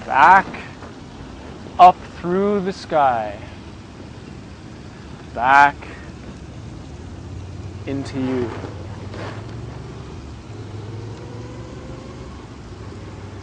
back up through the sky, back into you,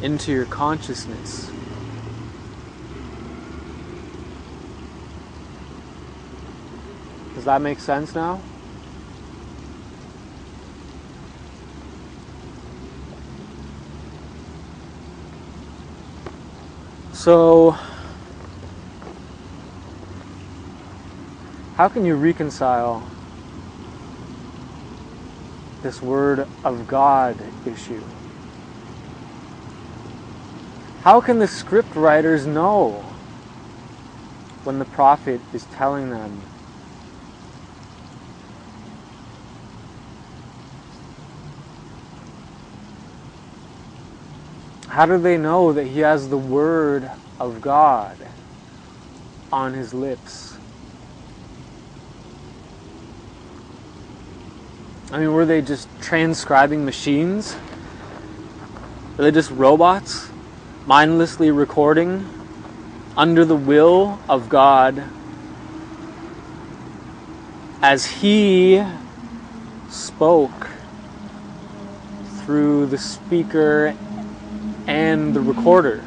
into your consciousness. Does that make sense now? So, how can you reconcile this Word of God issue? How can the scriptwriters know when the prophet is telling them how do they know that he has the Word of God on his lips? I mean, were they just transcribing machines? Were they just robots, mindlessly recording under the will of God as he spoke through the speaker and the recorder?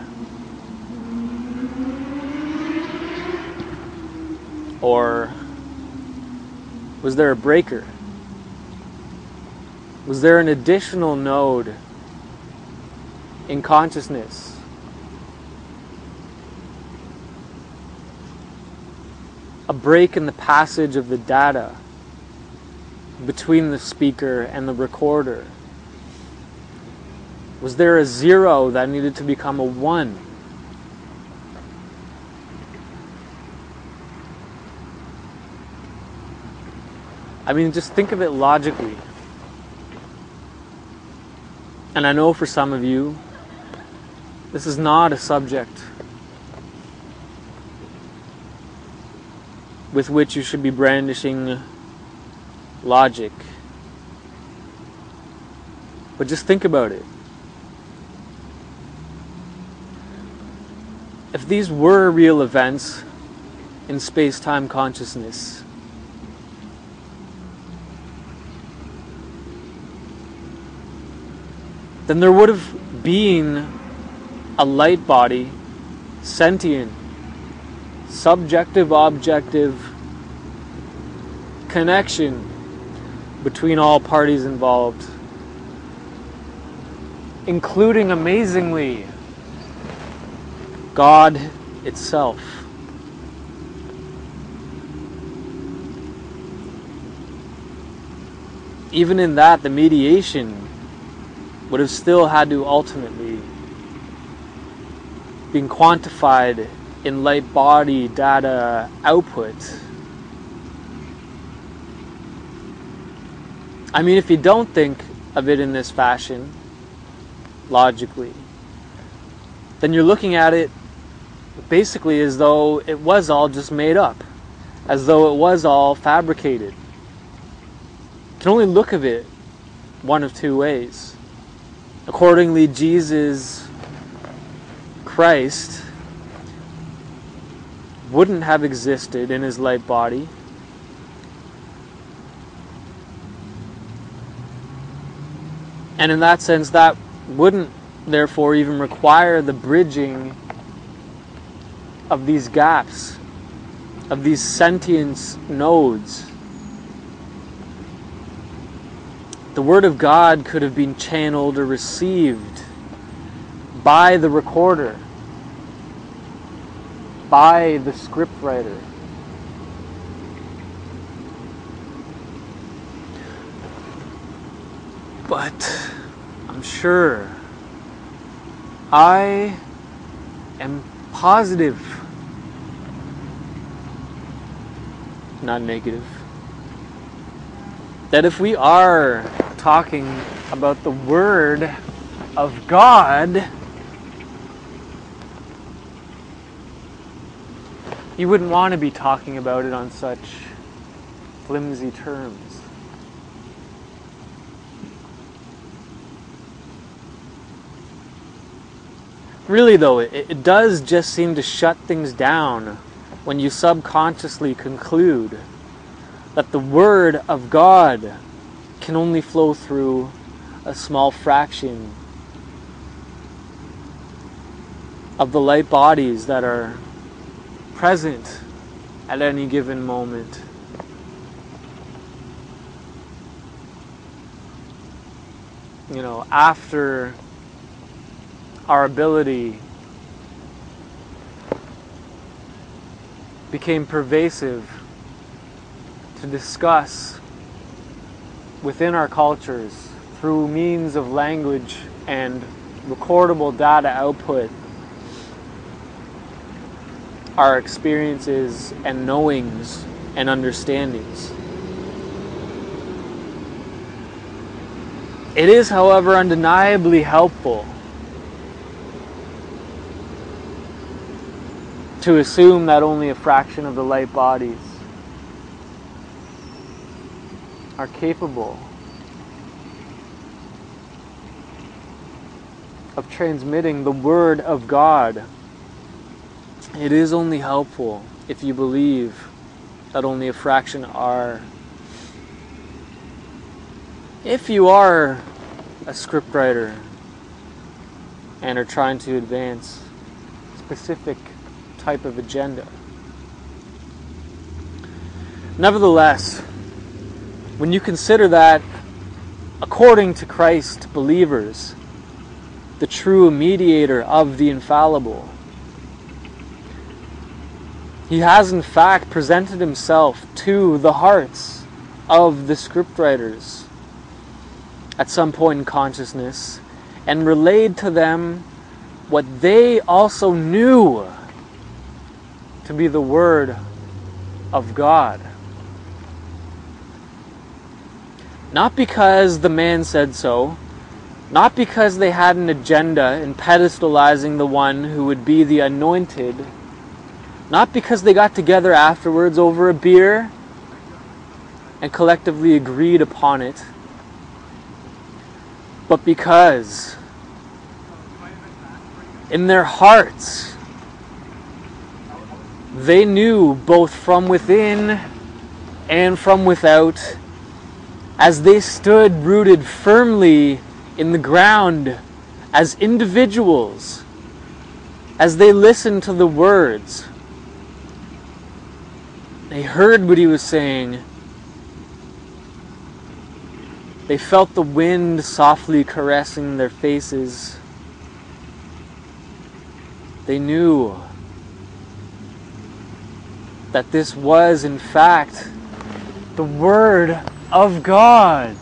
Or was there a breaker? Was there an additional node in consciousness? A break in the passage of the data between the speaker and the recorder? Was there a zero that needed to become a one? I mean, just think of it logically. And I know for some of you, this is not a subject with which you should be brandishing logic. But just think about it. If these were real events in space-time consciousness, then there would have been a light body, sentient, subjective-objective connection between all parties involved, including, amazingly, God itself. Even in that, the mediation would have still had to ultimately be quantified in light body data output. I mean, if you don't think of it in this fashion, logically, then you're looking at it basically as though it was all just made up, as though it was all fabricated. You can only look at it one of two ways. Accordingly, Jesus Christ wouldn't have existed in his light body. And in that sense, that wouldn't therefore even require the bridging of these gaps, of these sentience nodes. The Word of God could have been channeled or received by the recorder, by the scriptwriter. But I'm sure, I am positive, not negative, that if we are talking about the Word of God, you wouldn't want to be talking about it on such flimsy terms. I Really though, it does just seem to shut things down when you subconsciously conclude that the Word of God can only flow through a small fraction of the light bodies that are present at any given moment. After our ability became pervasive to discuss within our cultures through means of language and recordable data output our experiences and knowings and understandings. It is, however, undeniably helpful to assume that only a fraction of the light bodies are capable of transmitting the Word of God. It is only helpful if you believe that only a fraction are. If you are a scriptwriter and are trying to advance a specific type of agenda. Nevertheless, when you consider that, according to Christ, believers, the true mediator of the infallible, he has in fact presented himself to the hearts of the scriptwriters at some point in consciousness and relayed to them what they also knew to be the Word of God. Not because the man said so, not because they had an agenda in pedestalizing the one who would be the anointed, not because they got together afterwards over a beer and collectively agreed upon it, but because in their hearts they knew both from within and from without, as they stood rooted firmly in the ground as individuals, as they listened to the words, they heard what he was saying. They felt the wind softly caressing their faces. They knew that this was, in fact, the Word of God.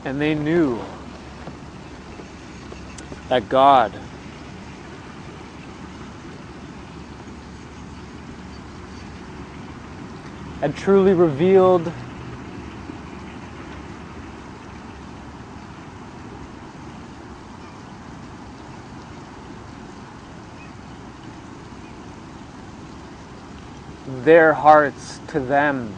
And they knew that God had truly revealed their hearts to them.